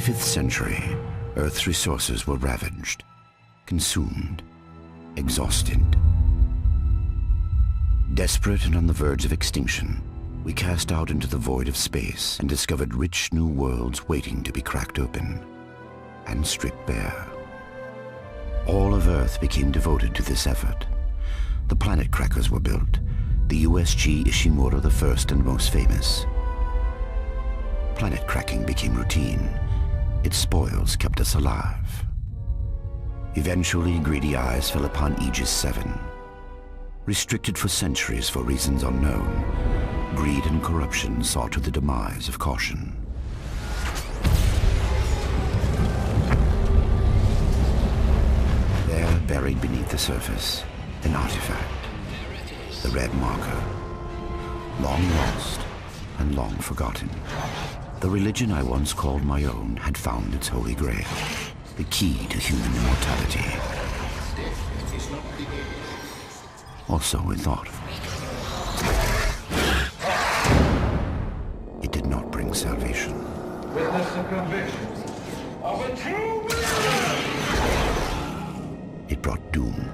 25th century, Earth's resources were ravaged, consumed, exhausted. Desperate and on the verge of extinction, we cast out into the void of space and discovered rich new worlds waiting to be cracked open and stripped bare. All of Earth became devoted to this effort. The planet crackers were built, the USG Ishimura the first and most famous. Planet cracking became routine. Its spoils kept us alive. Eventually, greedy eyes fell upon Aegis 7. Restricted for centuries for reasons unknown, greed and corruption saw to the demise of caution. There, buried beneath the surface, an artifact, the red marker, long lost and long forgotten. The religion I once called my own had found its holy grail, the key to human immortality. Or so we thought. It did not bring salvation. Witness the conviction of a true believer. It brought doom.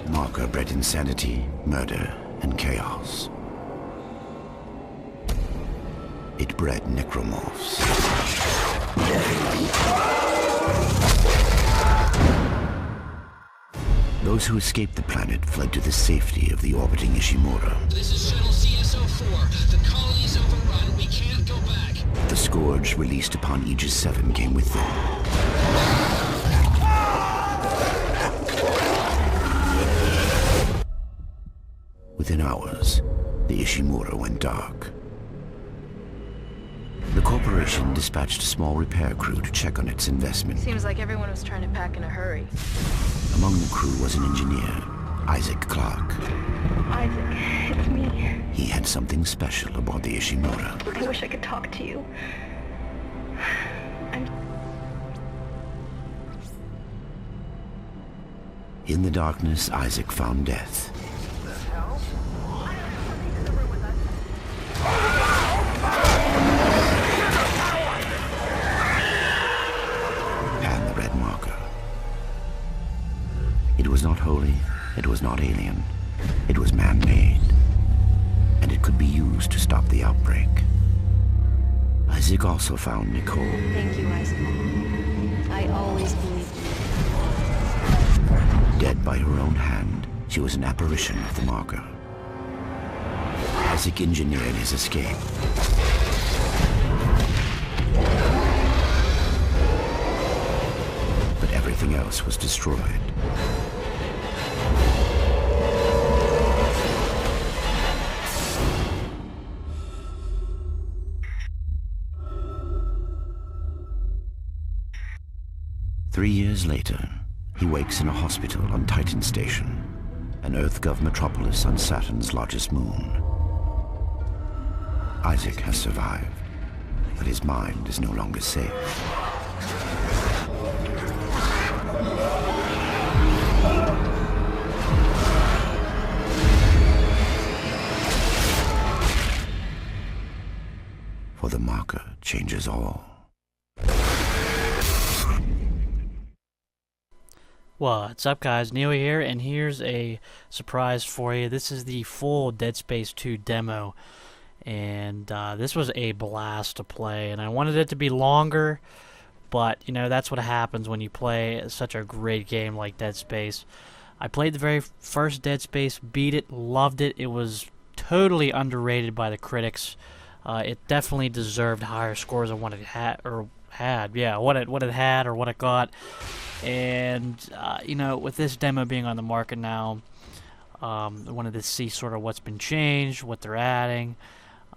Marker bred insanity, murder, and chaos. It bred necromorphs. Those who escaped the planet fled to the safety of the orbiting Ishimura. This is Shuttle CSO-4. The colony's overrun. We can't go back. The scourge released upon Aegis 7 came with them. Within hours, the Ishimura went dark. The corporation dispatched a small repair crew to check on its investment. Seems like everyone was trying to pack in a hurry. Among the crew was an engineer, Isaac Clarke. Isaac, it's me. He had something special aboard the Ishimura. I wish I could talk to you. In the darkness, Isaac found death. And the red marker. It was not holy, it was not alien, it was man-made, and it could be used to stop the outbreak. Isaac also found Nicole. Thank you, Isaac. I always believed in you. Dead by her own hand, she was an apparition of the marker. Isaac engineered his escape. But everything else was destroyed. Three years later, he wakes in a hospital on Titan Station, an Earth-gov metropolis on Saturn's largest moon. Isaac has survived, but his mind is no longer safe. For the marker changes all. What's up, guys? Neely here, and here's a surprise for you. This is the full Dead Space 2 demo, and this was a blast to play, and I wanted it to be longer, but, you know, that's what happens when you play such a great game like Dead Space. I played the very first Dead Space, beat it, loved it. It was totally underrated by the critics. It definitely deserved higher scores than what it had, what it had or what it got. And you know, with this demo being on the market now, I wanted to see sort of what's been changed, what they're adding,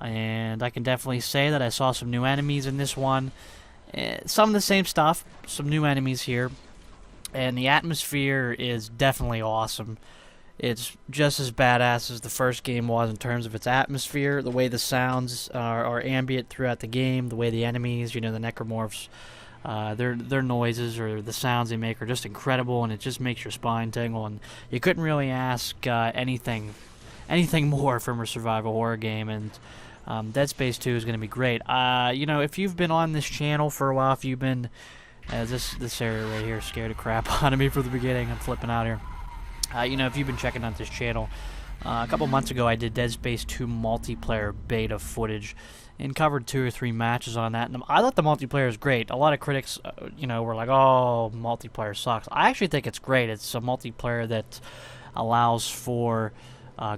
and I can definitely say that I saw some new enemies in this one. Some of the same stuff, some new enemies here, and the atmosphere is definitely awesome. It's just as badass as the first game was in terms of its atmosphere, the way the sounds are ambient throughout the game, the way the enemies, you know, the necromorphs, their noises or the sounds they make are just incredible, and it just makes your spine tingle, and you couldn't really ask anything more from a survival horror game. And Dead Space 2 is going to be great. You know, if you've been on this channel for a while, if you've been... this area right here scared the crap out of me from the beginning. I'm flipping out here. You know, if you've been checking out this channel, a couple months ago I did Dead Space 2 multiplayer beta footage and covered 2 or 3 matches on that. And I thought the multiplayer is great. A lot of critics, you know, were like, oh, multiplayer sucks. I actually think it's great. It's a multiplayer that allows for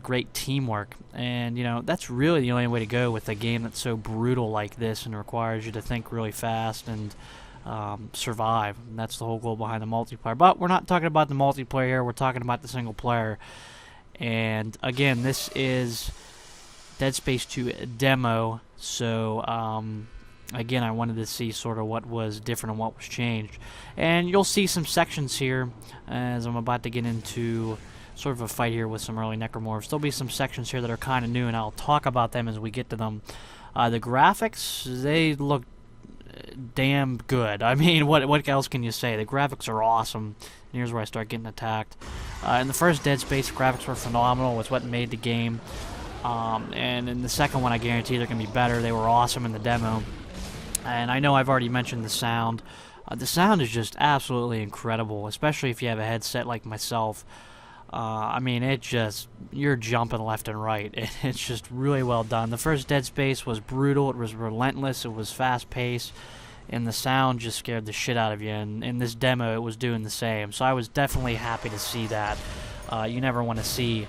great teamwork. And, you know, that's really the only way to go with a game that's so brutal like this and requires you to think really fast and survive. And that's the whole goal behind the multiplayer. But we're not talking about the multiplayer here. We're talking about the single player. And, again, this is Dead Space 2 demo. So, again, I wanted to see sort of what was different and what was changed. And you'll see some sections here as I'm about to get into sort of a fight here with some early necromorphs. There'll be some sections here that are kind of new, and I'll talk about them as we get to them. The graphics, they look damn good. I mean, what else can you say? The graphics are awesome. And here's where I start getting attacked. In the first Dead Space, graphics were phenomenal. It's what made the game. And in the second one, I guarantee they're going to be better. They were awesome in the demo. And I know I've already mentioned the sound. The sound is just absolutely incredible, especially if you have a headset like myself. I mean, you're jumping left and right. It's just really well done. The first Dead Space was brutal. It was relentless. It was fast-paced. And the sound just scared the shit out of you. And in this demo, it was doing the same. So I was definitely happy to see that. You never want to see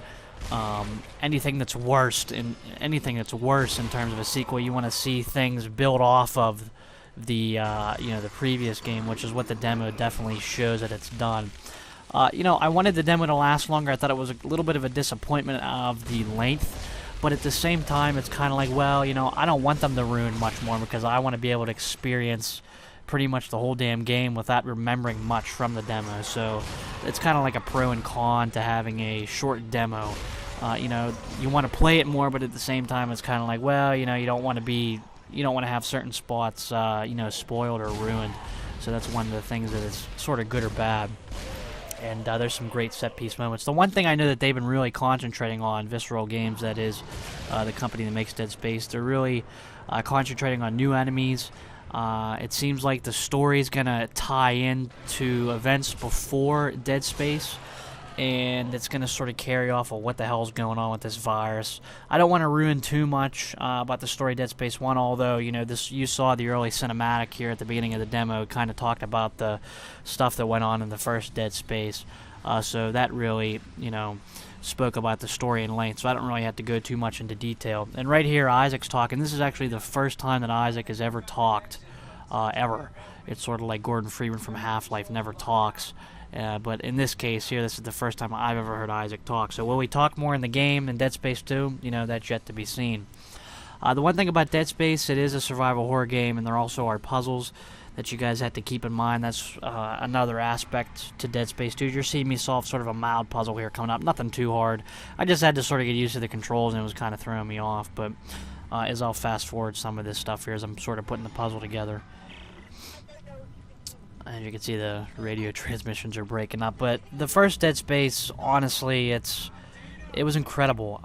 anything that's worse in terms of a sequel. You want to see things build off of the you know, the previous game, which is what the demo definitely shows that it's done. You know, I wanted the demo to last longer. I thought it was a little bit of a disappointment of the length, but at the same time, it's kind of like, well, you know, I don't want them to ruin much more because I want to be able to experience pretty much the whole damn game without remembering much from the demo. So it's kind of like a pro and con to having a short demo. You know, you want to play it more, but at the same time, it's kind of like, well, you know, you don't want to have certain spots, you know, spoiled or ruined. So that's one of the things that is sort of good or bad. And there's some great set-piece moments. The one thing I know that they've been really concentrating on, Visceral Games, that is the company that makes Dead Space, they're really concentrating on new enemies. It seems like the story's going to tie in to events before Dead Space, and it's going to sort of carry off of what the hell's going on with this virus. I don't want to ruin too much about the story of Dead Space 1, although, you know, you saw the early cinematic here at the beginning of the demo. It kind of talked about the stuff that went on in the first Dead Space. So that really, you know, spoke about the story in length, so I don't really have to go too much into detail. And right here, Isaac's talking. This is actually the first time that Isaac has ever talked, ever. It's sort of like Gordon Freeman from Half-Life never talks. But in this case here, this is the first time I've ever heard Isaac talk. So will we talk more in the game in Dead Space 2? You know, that's yet to be seen. The one thing about Dead Space, it is a survival horror game, and there also are puzzles that you guys have to keep in mind. That's another aspect to Dead Space 2. You're seeing me solve sort of a mild puzzle here coming up. Nothing too hard. I just had to sort of get used to the controls, and it was kind of throwing me off. But as I'll fast forward some of this stuff here as I'm sort of putting the puzzle together. As you can see, the radio transmissions are breaking up. But the first Dead Space, honestly, it was incredible.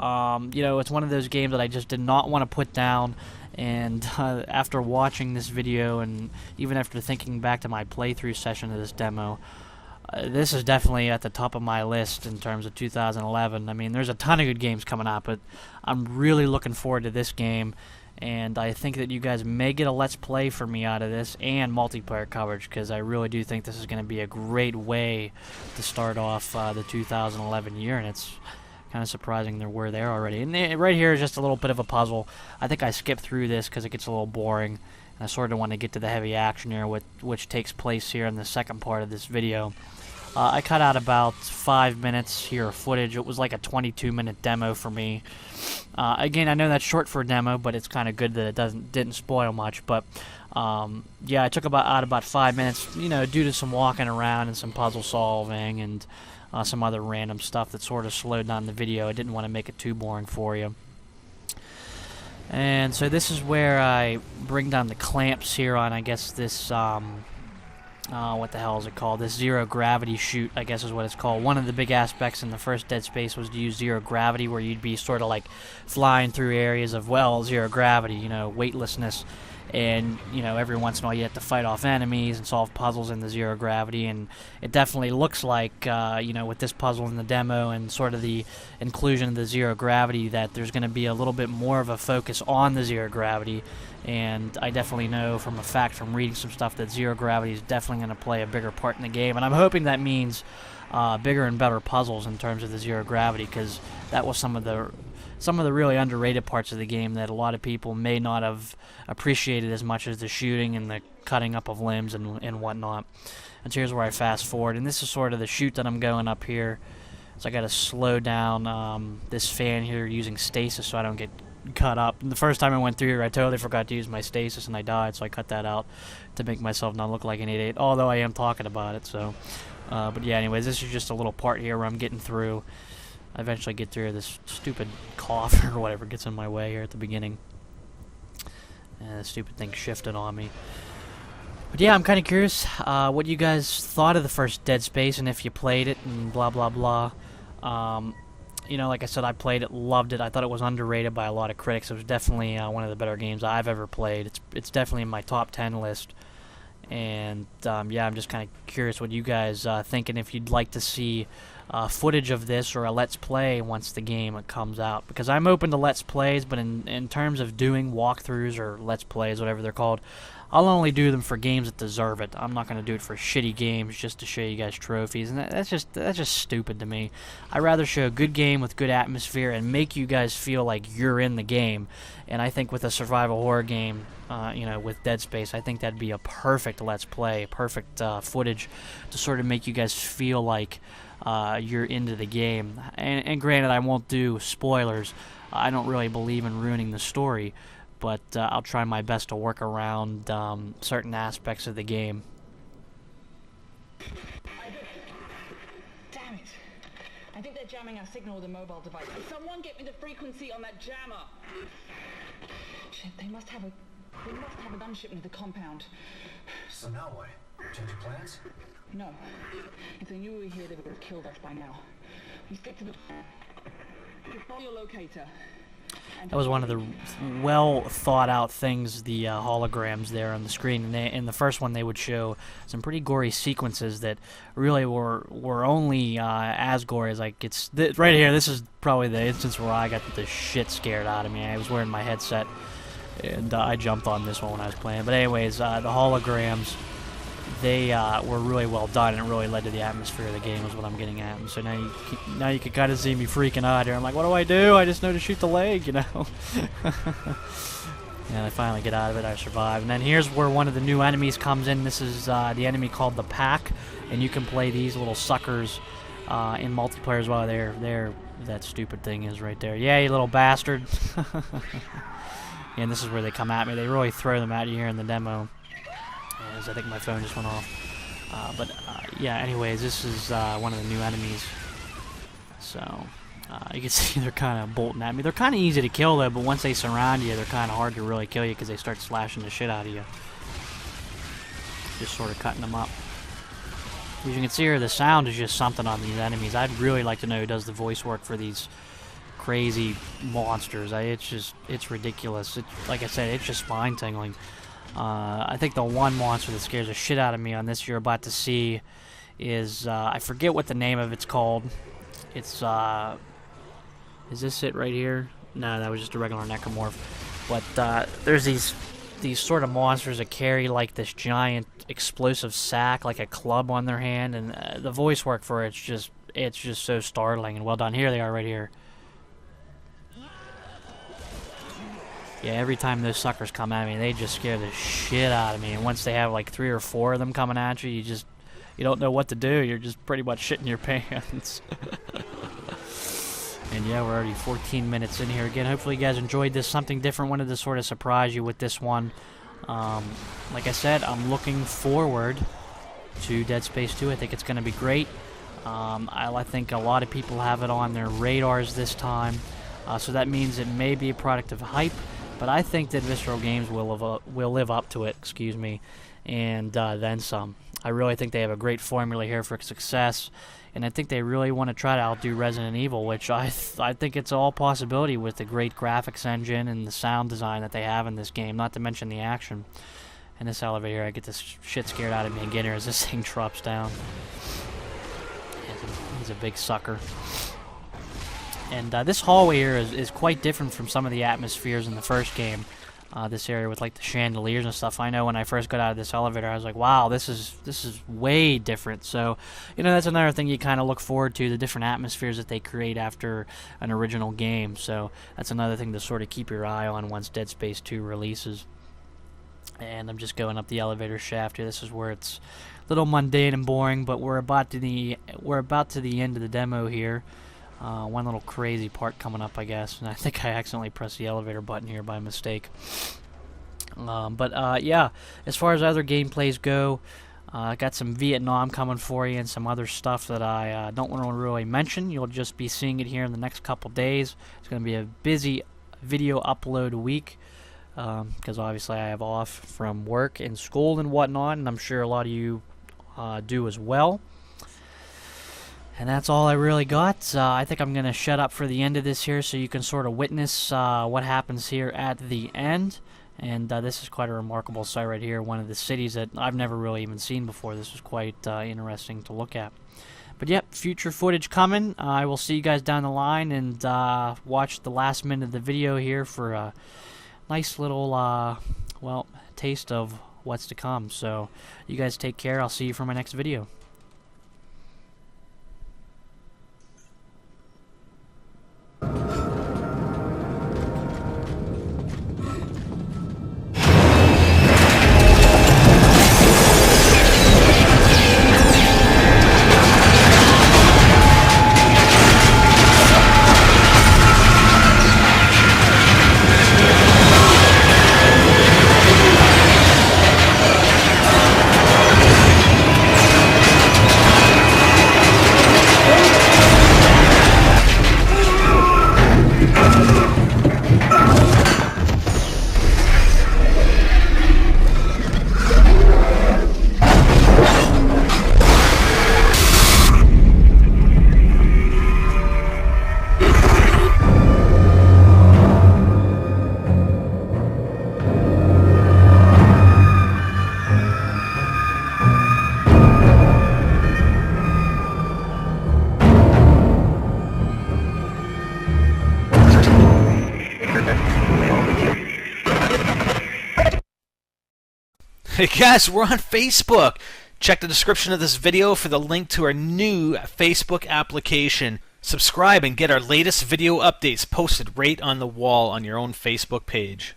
You know, it's one of those games that I just did not want to put down. And after watching this video, and even after thinking back to my playthrough session of this demo, this is definitely at the top of my list in terms of 2011. I mean, there's a ton of good games coming out, but I'm really looking forward to this game. And I think that you guys may get a Let's Play for me out of this and multiplayer coverage, because I really do think this is going to be a great way to start off the 2011 year, and it's kind of surprising they're where they are already. And right here is just a little bit of a puzzle. I think I skipped through this because it gets a little boring, and I sort of want to get to the heavy action here, which takes place here in the second part of this video. I cut out about 5 minutes here of footage. It was like a 22-minute demo for me. Again, I know that's short for a demo, but it's kind of good that it didn't spoil much. But yeah, I took about 5 minutes, you know, due to some walking around and some puzzle solving and some other random stuff that sort of slowed down the video. I didn't want to make it too boring for you. And so this is where I bring down the clamps here on, I guess, this what the hell is it called? This zero gravity chute, I guess is what it's called. One of the big aspects in the first Dead Space was to use zero gravity, where you'd be sort of like flying through areas of, well, zero gravity, you know, weightlessness. And, you know, every once in a while you have to fight off enemies and solve puzzles in the zero gravity. And it definitely looks like, you know, with this puzzle in the demo and sort of the inclusion of the zero gravity, that there's going to be a little bit more of a focus on the zero gravity. And I definitely know from a fact from reading some stuff that zero gravity is definitely going to play a bigger part in the game. And I'm hoping that means bigger and better puzzles in terms of the zero gravity, because that was some of the really underrated parts of the game that a lot of people may not have appreciated as much as the shooting and the cutting up of limbs and whatnot. And so here's where I fast forward, and this is sort of the chute that I'm going up here. So I got to slow down this fan here using stasis so I don't get cut up. And the first time I went through here, I totally forgot to use my stasis and I died, so I cut that out to make myself not look like an idiot, although I am talking about it. So, but yeah, anyways, this is just a little part here where I'm getting through. I eventually get through this stupid cough or whatever gets in my way here at the beginning. And the stupid thing shifted on me. But yeah, I'm kind of curious what you guys thought of the first Dead Space and if you played it and blah blah blah. You know, like I said, I played it, loved it. I thought it was underrated by a lot of critics. It was definitely one of the better games I've ever played. It's definitely in my top 10 list. And yeah, I'm just kind of curious what you guys think, and if you'd like to see footage of this or a Let's Play once the game comes out. Because I'm open to Let's Plays, but in terms of doing walkthroughs or Let's Plays, whatever they're called, I'll only do them for games that deserve it. I'm not going to do it for shitty games just to show you guys trophies, and that's just stupid to me. I'd rather show a good game with good atmosphere and make you guys feel like you're in the game. And I think with a survival horror game, you know, with Dead Space, I think that'd be a perfect Let's Play, perfect footage to sort of make you guys feel like you're into the game. And granted, I won't do spoilers. I don't really believe in ruining the story, but I'll try my best to work around certain aspects of the game. Damn it. I think they're jamming our signal with a mobile device. Someone get me the frequency on that jammer. Shit, they must have a gun shipment to the compound. So now what? Change your plans? No. If they knew we were here, they would have killed us by now. We stick to the... Follow your locator. That was one of the well thought out things, the holograms there on the screen. And in the first one, they would show some pretty gory sequences that really were only as gory as like it's right here. This is probably the instance where I got the shit scared out of me. I was wearing my headset, and I jumped on this one when I was playing. But anyways, the holograms, they were really well done, and it really led to the atmosphere of the game, is what I'm getting at. And so now you can kind of see me freaking out here. I'm like, what do? I just know to shoot the leg, you know. And I finally get out of it. I survive. And then here's where one of the new enemies comes in. This is the enemy called the Pack, and you can play these little suckers in multiplayer as well. There, that stupid thing is right there. Yeah, you little bastard. And this is where they come at me. They really throw them at you here in the demo. As I think my phone just went off. Yeah, anyways, this is one of the new enemies. So, you can see they're kind of bolting at me. They're kind of easy to kill, though, but once they surround you, they're kind of hard to really kill you because they start slashing the shit out of you. Just sort of cutting them up. As you can see here, the sound is just something on these enemies. I'd really like to know who does the voice work for these crazy monsters. It's ridiculous. Like I said, it's just spine-tingling. I think the one monster that scares the shit out of me on this you're about to see is, I forget what the name of it's called. It's, is this it right here? No, that was just a regular necromorph. But, there's these sort of monsters that carry, like, this giant explosive sack, like a club on their hand, and the voice work for it's just so startling and well done. Here they are right here. Yeah, every time those suckers come at me, they just scare the shit out of me. And once they have like 3 or 4 of them coming at you, you don't know what to do. You're just pretty much shitting your pants. And yeah, we're already 14 minutes in here again. Hopefully you guys enjoyed this. Something different. Wanted to sort of surprise you with this one. Like I said, I'm looking forward to Dead Space 2. I think it's going to be great. I think a lot of people have it on their radars this time. So that means it may be a product of hype. But I think that Visceral Games will live up to it, excuse me, and then some. I really think they have a great formula here for success, and I think they really want to try to outdo Resident Evil, which I think it's all possibility with the great graphics engine and the sound design that they have in this game, not to mention the action. And this elevator, I get this shit scared out of me again here as this thing drops down. He's a big sucker. And this hallway here is quite different from some of the atmospheres in the first game. This area with like the chandeliers and stuff. I know when I first got out of this elevator, I was like, wow, this is way different. So, you know, that's another thing you kind of look forward to, the different atmospheres that they create after an original game. So that's another thing to sort of keep your eye on once Dead Space 2 releases. And I'm just going up the elevator shaft here. This is where it's a little mundane and boring, but we're about to the end of the demo here. One little crazy part coming up, I guess, and I think I accidentally pressed the elevator button here by mistake. Yeah, as far as other gameplays go, I got some Vietnam coming for you and some other stuff that I don't want to really mention. You'll just be seeing it here in the next couple days. It's going to be a busy video upload week because obviously I have off from work and school and whatnot, and I'm sure a lot of you do as well. And that's all I really got. I think I'm going to shut up for the end of this here so you can sort of witness what happens here at the end. And this is quite a remarkable sight right here, one of the cities that I've never really even seen before. This was quite interesting to look at. But yep, future footage coming. I will see you guys down the line, and watch the last minute of the video here for a nice little, well, taste of what's to come. So you guys take care. I'll see you for my next video. Hey guys, we're on Facebook. Check the description of this video for the link to our new Facebook application. Subscribe and get our latest video updates posted right on the wall on your own Facebook page.